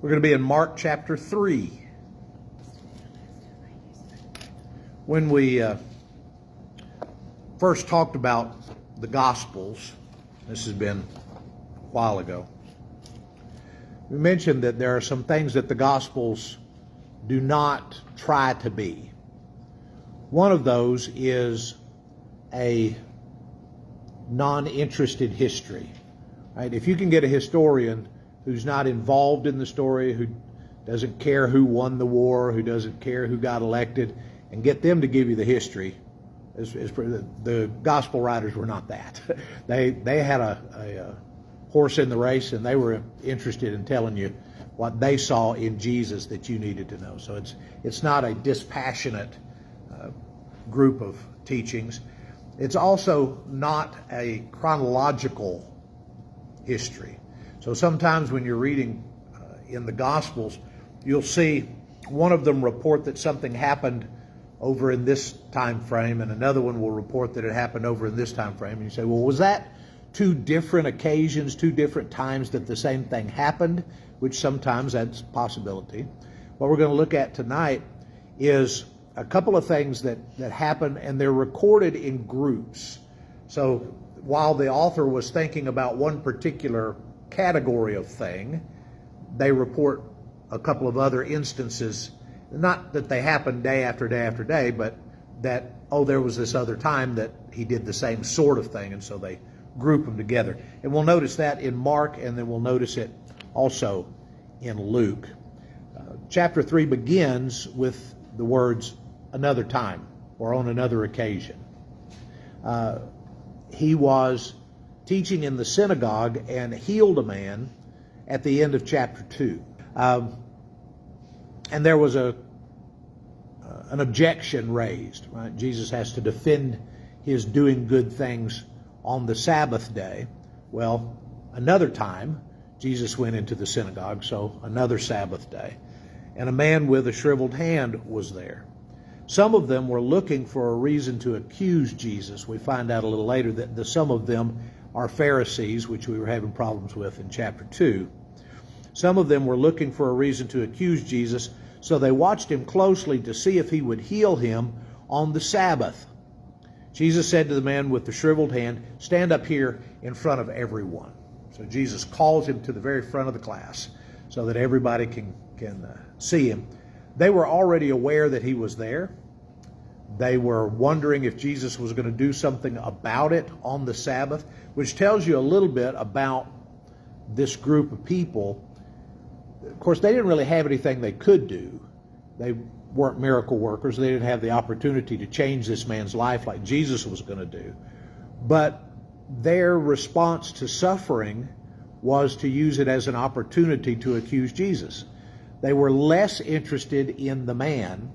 We're going to be in Mark chapter 3. When we first talked about the Gospels, this has been a while ago, we mentioned that there are some things that the Gospels do not try to be. One of those is a non-interested history. Right? If you can get a historian who's not involved in the story, who doesn't care who won the war, who doesn't care who got elected, and get them to give you the history, the gospel writers were not that. They had a horse in the race, and they were interested in telling you what they saw in Jesus that you needed to know. So it's not a dispassionate group of teachings. It's also not a chronological history. So sometimes when you're reading in the Gospels, you'll see one of them report that something happened over in this time frame, and another one will report that it happened over in this time frame. And you say, well, was that two different occasions, two different times that the same thing happened? Which sometimes that's a possibility. What we're going to look at tonight is a couple of things that happen, and they're recorded in groups. So while the author was thinking about one particular category of thing, they report a couple of other instances, not that they happened day after day after day, but that, oh, there was this other time that he did the same sort of thing, and so they group them together. And we'll notice that in Mark, and then we'll notice it also in Luke. Chapter 3 begins with the words, another time, or on another occasion. He was teaching in the synagogue and healed a man at the end of chapter 2. And there was an objection raised. Right? Jesus has to defend his doing good things on the Sabbath day. Well, another time, Jesus went into the synagogue, so another Sabbath day. And a man with a shriveled hand was there. Some of them were looking for a reason to accuse Jesus. We find out a little later that some of them are Pharisees, which we were having problems with in chapter 2. Some of them were looking for a reason to accuse Jesus, so they watched him closely to see if he would heal him on the Sabbath. Jesus said to the man with the shriveled hand, stand up here in front of everyone. So Jesus calls him to the very front of the class so that everybody can see him. They were already aware that he was there. They were wondering if Jesus was going to do something about it on the Sabbath, which tells you a little bit about this group of people. Of course, they didn't really have anything they could do. They weren't miracle workers. They didn't have the opportunity to change this man's life like Jesus was going to do. But their response to suffering was to use it as an opportunity to accuse Jesus. They were less interested in the man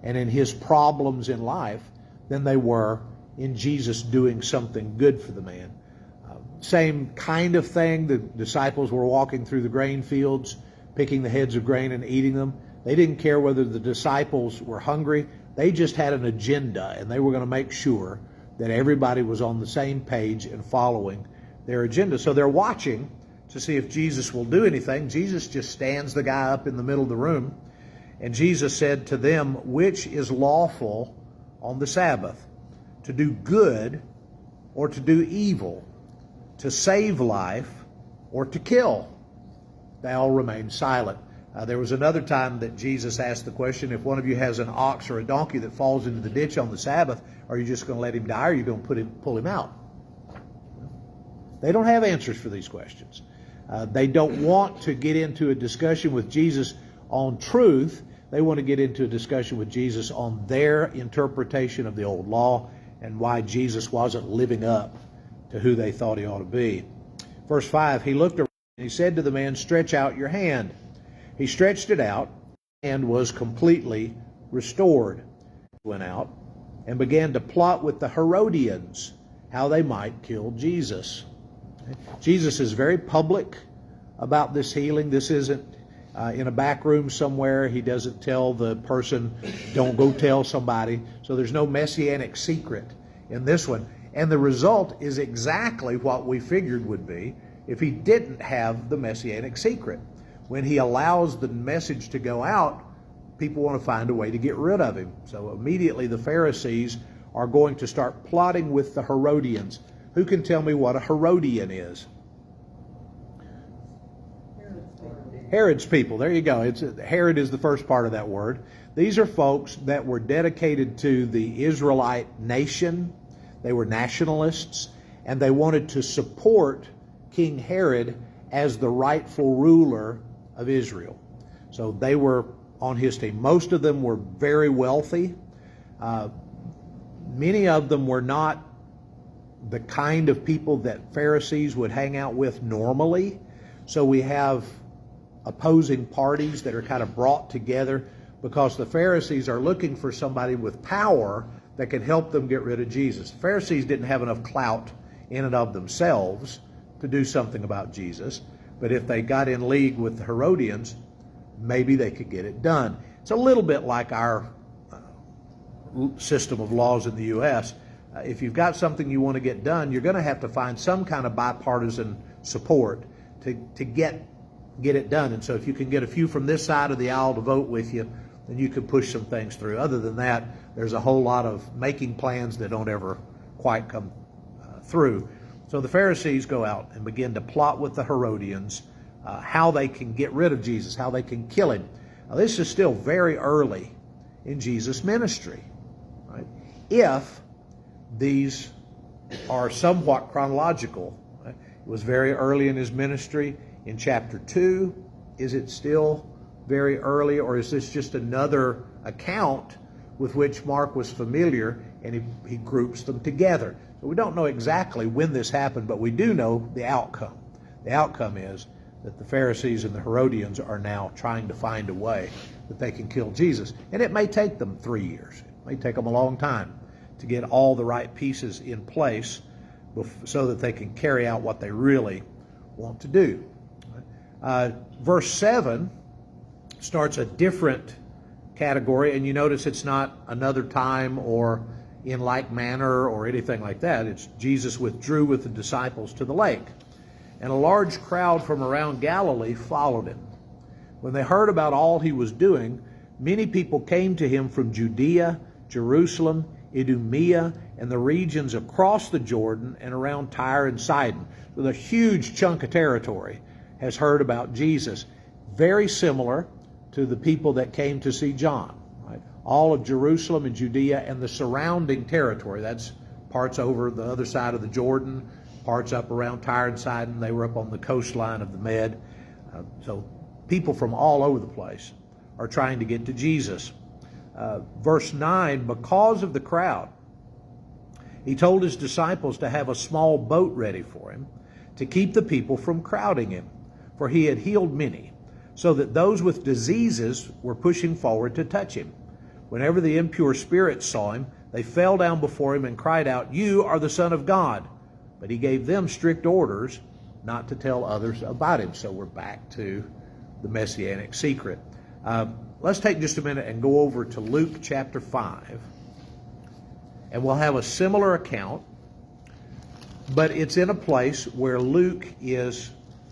and in his problems in life than they were in Jesus doing something good for the man. Same kind of thing. The disciples were walking through the grain fields, picking the heads of grain and eating them. They didn't care whether the disciples were hungry. They just had an agenda, and they were going to make sure that everybody was on the same page and following their agenda. So they're watching to see if Jesus will do anything. Jesus just stands the guy up in the middle of the room, and Jesus said to them, which is lawful on the Sabbath, to do good or to do evil, to save life or to kill? They all remained silent. There was another time that Jesus asked the question, if one of you has an ox or a donkey that falls into the ditch on the Sabbath, are you just going to let him die, or are you going to pull him out? They don't have answers for these questions. They don't want to get into a discussion with Jesus on truth. They want to get into a discussion with Jesus on their interpretation of the old law and why Jesus wasn't living up to who they thought he ought to be. Verse 5, he looked around and he said to the man, stretch out your hand. He stretched it out and was completely restored. He went out and began to plot with the Herodians how they might kill Jesus. Jesus is very public about this healing. This isn't in a back room somewhere. He doesn't tell the person, don't go tell somebody. So there's no messianic secret in this one. And the result is exactly what we figured would be if he didn't have the messianic secret. when he allows the message to go out, people want to find a way to get rid of him. So immediately the Pharisees are going to start plotting with the Herodians. Who can tell me what a Herodian is? Herod's people. There you go. Herod is the first part of that word. These are folks that were dedicated to the Israelite nation. They were nationalists, and they wanted to support King Herod as the rightful ruler of Israel. So they were on his team. Most of them were very wealthy. Many of them were not the kind of people that Pharisees would hang out with normally. So we have opposing parties that are kind of brought together because the Pharisees are looking for somebody with power that can help them get rid of Jesus. The Pharisees didn't have enough clout in and of themselves to do something about Jesus, but if they got in league with the Herodians, maybe they could get it done. It's a little bit like our system of laws in the U.S. If you've got something you want to get done, you're going to have to find some kind of bipartisan support to get it done. And so if you can get a few from this side of the aisle to vote with you, then you can push some things through. Other than that, there's a whole lot of making plans that don't ever quite come through. So the Pharisees go out and begin to plot with the Herodians how they can get rid of Jesus, how they can kill him. Now, this is still very early in Jesus' ministry, right? If these are somewhat chronological, right? It was very early in his ministry. In chapter 2, is it still very early, or is this just another account with which Mark was familiar and he groups them together? So we don't know exactly when this happened, but we do know the outcome. The outcome is that the Pharisees and the Herodians are now trying to find a way that they can kill Jesus. And it may take them 3 years. It may take them a long time to get all the right pieces in place so that they can carry out what they really want to do. Verse 7 starts a different category, and you notice it's not another time or in like manner or anything like that. It's Jesus withdrew with the disciples to the lake, and a large crowd from around Galilee followed him. When they heard about all he was doing, many people came to him from Judea, Jerusalem, Idumea, and the regions across the Jordan and around Tyre and Sidon. With a huge chunk of territory has heard about Jesus. Very similar to the people that came to see John. Right? All of Jerusalem and Judea and the surrounding territory. That's parts over the other side of the Jordan, parts up around Tyre and Sidon. They were up on the coastline of the Med. So people from all over the place are trying to get to Jesus. Verse 9, because of the crowd, he told his disciples to have a small boat ready for him to keep the people from crowding him, for he had healed many, so that those with diseases were pushing forward to touch him. Whenever the impure spirits saw him, they fell down before him and cried out, "You are the Son of God." But he gave them strict orders not to tell others about him. So we're back to the messianic secret. Let's take just a minute and go over to Luke chapter 5. And we'll have a similar account, but it's in a place where Luke is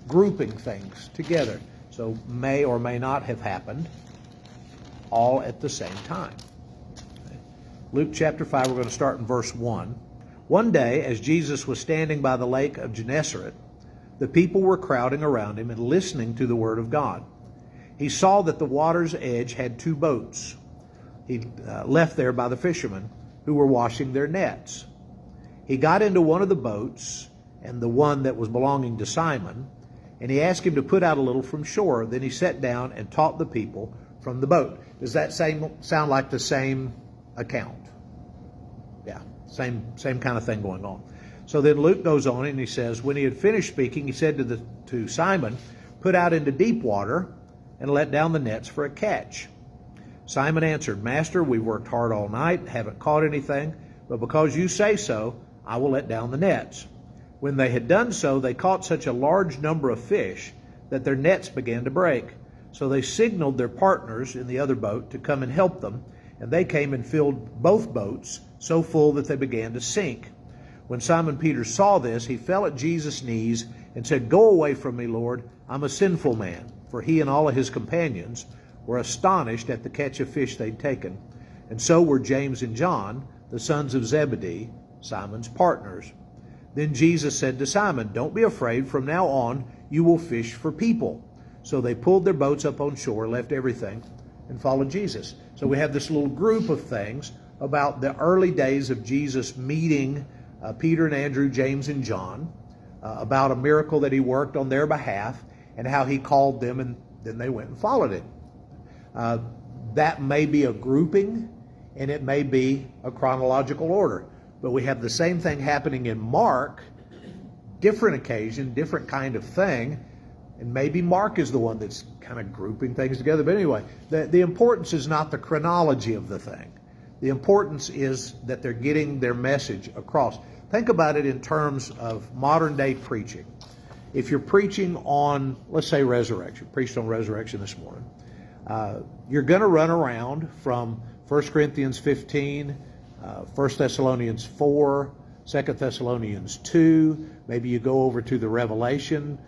grouping things together. So may or may not have happened all at the same time. Luke chapter 5, we're going to start in verse 1. One day, as Jesus was standing by the lake of Gennesaret, the people were crowding around him and listening to the word of God. He saw that the water's edge had 2 boats. He left there by the fishermen who were washing their nets. He got into one of the boats, and the one that was belonging to Simon, and he asked him to put out a little from shore. Then he sat down and taught the people from the boat. Does that sound like the same account? Yeah, same kind of thing going on. So then Luke goes on and he says, when he had finished speaking, he said to Simon, "Put out into deep water and let down the nets for a catch." Simon answered, "Master, we've worked hard all night, haven't caught anything, but because you say so, I will let down the nets." When they had done so, they caught such a large number of fish that their nets began to break. So they signaled their partners in the other boat to come and help them, and they came and filled both boats so full that they began to sink. When Simon Peter saw this, he fell at Jesus' knees and said, "Go away from me, Lord, I'm a sinful man." for he and all of his companions were astonished at the catch of fish they'd taken. And so were James and John, the sons of Zebedee, Simon's partners. Then Jesus said to Simon, "Don't be afraid. From now on, you will fish for people." So they pulled their boats up on shore, left everything, and followed Jesus. So we have this little group of things about the early days of Jesus meeting Peter and Andrew, James and John, about a miracle that he worked on their behalf, and how he called them, and then they went and followed him. That may be a grouping, and it may be a chronological order. But we have the same thing happening in Mark, different occasion, different kind of thing, and maybe Mark is the one that's kind of grouping things together. But anyway, the importance is not the chronology of the thing. The importance is that they're getting their message across. Think about it in terms of modern day preaching. If you're preaching on, let's say, resurrection, preached on resurrection this morning, you're going to run around from 1 Corinthians 15, 1 Thessalonians 4, 2 Thessalonians 2. Maybe you go over to the Revelation.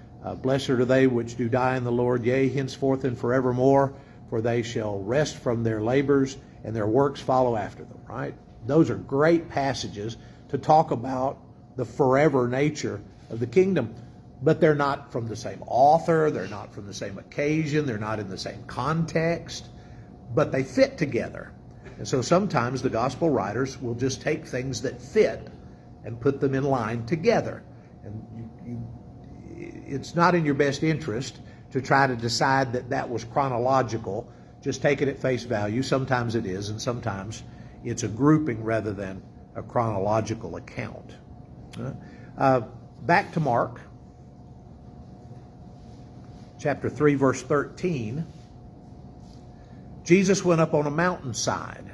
Blessed are they which do die in the Lord, yea, henceforth and forevermore, for they shall rest from their labors, and their works follow after them, right? Those are great passages to talk about the forever nature of the kingdom. But they're not from the same author, they're not from the same occasion, they're not in the same context, but they fit together. And so sometimes the gospel writers will just take things that fit and put them in line together. And it's not in your best interest to try to decide that that was chronological. Just take it at face value. Sometimes it is, and sometimes it's a grouping rather than a chronological account. Back to Mark, chapter 3, verse 13. Jesus went up on a mountainside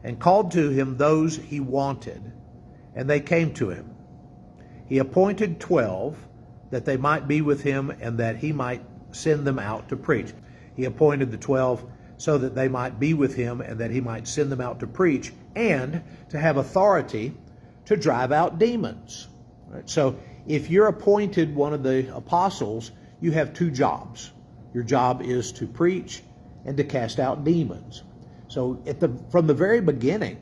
and called to him those he wanted, and they came to him. He appointed 12 that they might be with him and that he might send them out to preach. He appointed the 12 so that they might be with him and that he might send them out to preach and to have authority to drive out demons. Right? So if you're appointed one of the apostles, you have two jobs. Your job is to preach and to cast out demons. So from the very beginning,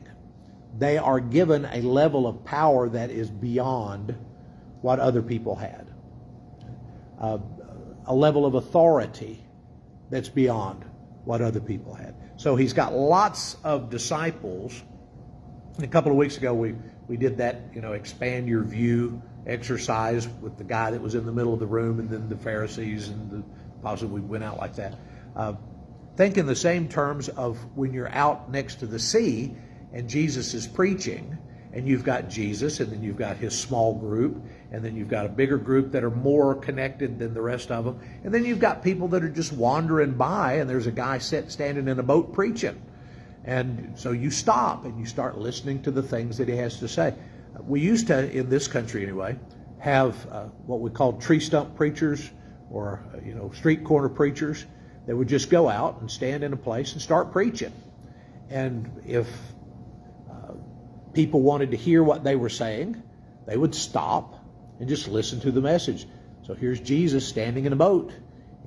they are given a level of power that is beyond what other people had. A level of authority that's beyond what other people had. So he's got lots of disciples. A couple of weeks ago, we did that, expand your view exercise with the guy that was in the middle of the room, and then the Pharisees, and possibly we went out like that. Think in the same terms of when you're out next to the sea and Jesus is preaching, and you've got Jesus, and then you've got his small group, and then you've got a bigger group that are more connected than the rest of them, and then you've got people that are just wandering by, and there's a guy standing in a boat preaching. And so you stop and you start listening to the things that he has to say. We used to, in this country anyway, have what we call tree stump preachers, or street corner preachers that would just go out and stand in a place and start preaching. And if people wanted to hear what they were saying, they would stop and just listen to the message. So here's Jesus standing in a boat,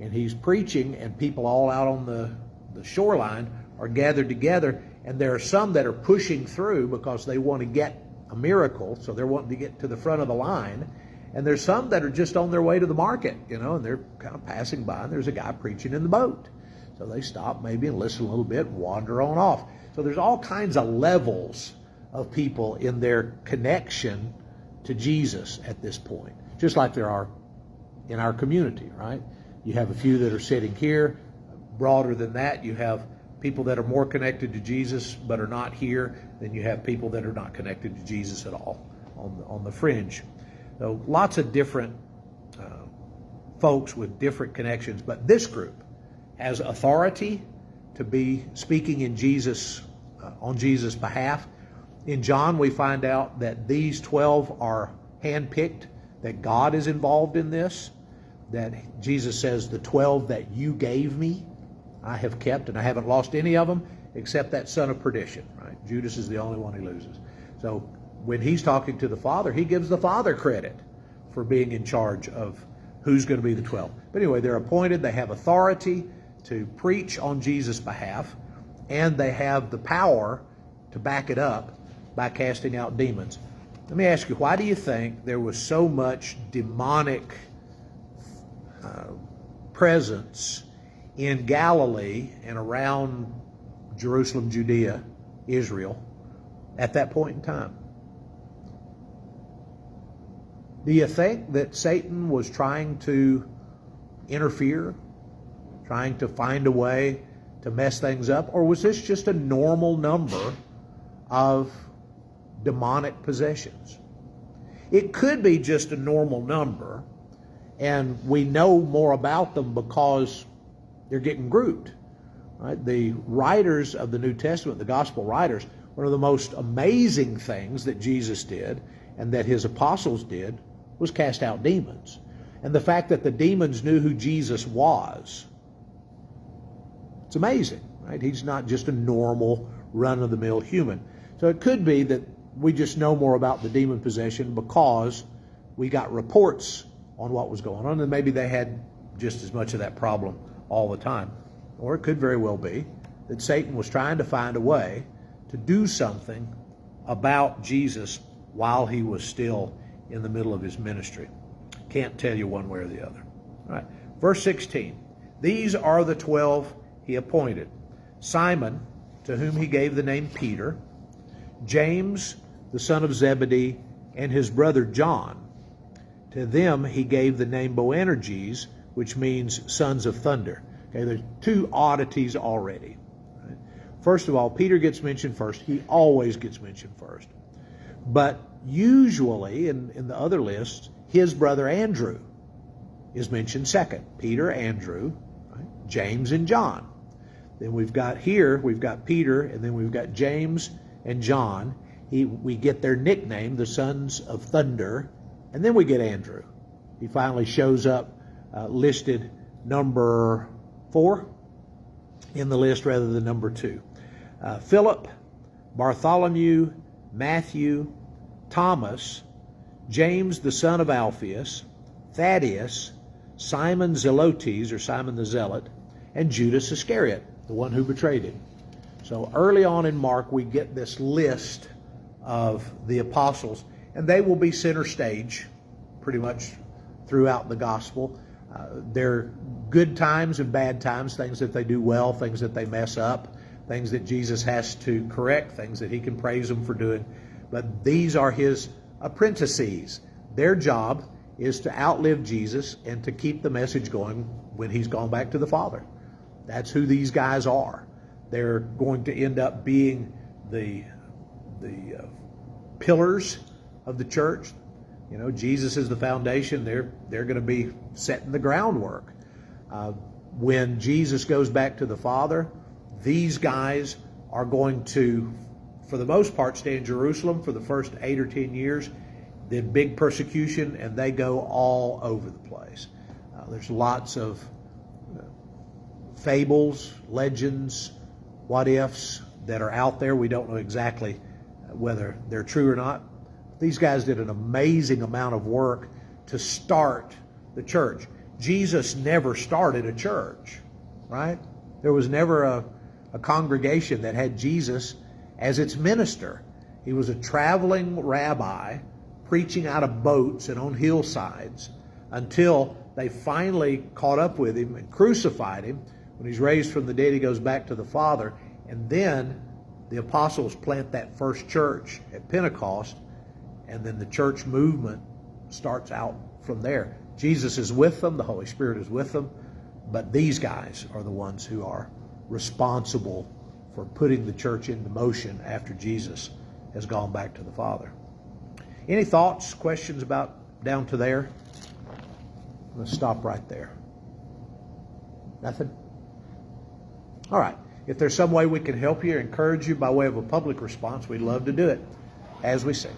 and he's preaching, and people all out on the shoreline are gathered together, and there are some that are pushing through because they want to get a miracle, so they're wanting to get to the front of the line, and there's some that are just on their way to the market, and they're kind of passing by, and there's a guy preaching in the boat. So they stop maybe and listen a little bit and wander on off. So there's all kinds of levels of people in their connection to Jesus at this point, just like there are in our community, right? You have a few that are sitting here. Broader than that, you have people that are more connected to Jesus but are not here. Then you have people that are not connected to Jesus at all on the fringe. So lots of different folks with different connections, but this group has authority to be speaking in Jesus on Jesus' behalf. In John, we find out that these 12 are handpicked, that God is involved in this, that Jesus says, the 12 that you gave me, I have kept, and I haven't lost any of them except that son of perdition, right? Judas is the only one he loses. So when he's talking to the Father, he gives the Father credit for being in charge of who's going to be the 12. But anyway, they're appointed. They have authority to preach on Jesus' behalf, and they have the power to back it up by casting out demons. Let me ask you, why do you think there was so much demonic presence in Galilee and around Jerusalem, Judea, Israel at that point in time? Do you think that Satan was trying to interfere, trying to find a way to mess things up? Or was this just a normal number of demonic possessions? It could be just a normal number, and we know more about them because they're getting grouped. Right? The writers of the New Testament, the gospel writers, one of the most amazing things that Jesus did and that his apostles did was cast out demons. And the fact that the demons knew who Jesus was, it's amazing, right? He's not just a normal run-of-the-mill human. So it could be that we just know more about the demon possession because we got reports on what was going on, and maybe they had just as much of that problem all the time. Or it could very well be that Satan was trying to find a way to do something about Jesus while he was still in the middle of his ministry. Can't tell you one way or the other. All right. Verse 16. These are the 12 he appointed. Simon, to whom he gave the name Peter, James, the son of Zebedee, and his brother John. To them he gave the name Boanerges, which means sons of thunder. Okay, there's two oddities already. Right? First of all, Peter gets mentioned first. He always gets mentioned first. But usually in the other lists, his brother Andrew is mentioned second. Peter, Andrew, right? James, and John. Then we've got Peter, and then we've got James and John. We get their nickname, the sons of thunder, and then we get Andrew. He finally shows up listed number 4 in the list rather than number 2. Philip, Bartholomew, Matthew, Thomas, James the son of Alphaeus, Thaddeus, Simon Zelotes, or Simon the Zealot, and Judas Iscariot, the one who betrayed him. So early on in Mark, we get this list of the apostles, and they will be center stage pretty much throughout the gospel. They're good times and bad times, things that they do well, things that they mess up, things that Jesus has to correct, things that he can praise them for doing. But these are his apprentices. Their job is to outlive Jesus and to keep the message going when he's gone back to the Father. That's who these guys are. They're going to end up being the pillars of the church. You know, Jesus is the foundation. They're going to be setting the groundwork. When Jesus goes back to the Father, these guys are going to, for the most part, stay in Jerusalem for the first 8 or 10 years, then big persecution, and they go all over the place. There's lots of fables, legends, what-ifs that are out there. We don't know exactly whether they're true or not. These guys did an amazing amount of work to start the church. Jesus never started a church, right? There was never a congregation that had Jesus as its minister. He was a traveling rabbi preaching out of boats and on hillsides until they finally caught up with him and crucified him. When he's raised from the dead, he goes back to the Father. And then the apostles plant that first church at Pentecost, and then the church movement starts out from there. Jesus is with them, the Holy Spirit is with them, but these guys are the ones who are responsible for putting the church into motion after Jesus has gone back to the Father. Any thoughts, questions about down to there? I'm going to stop right there. Nothing? All right. If there's some way we can help you or encourage you by way of a public response, we'd love to do it as we sing.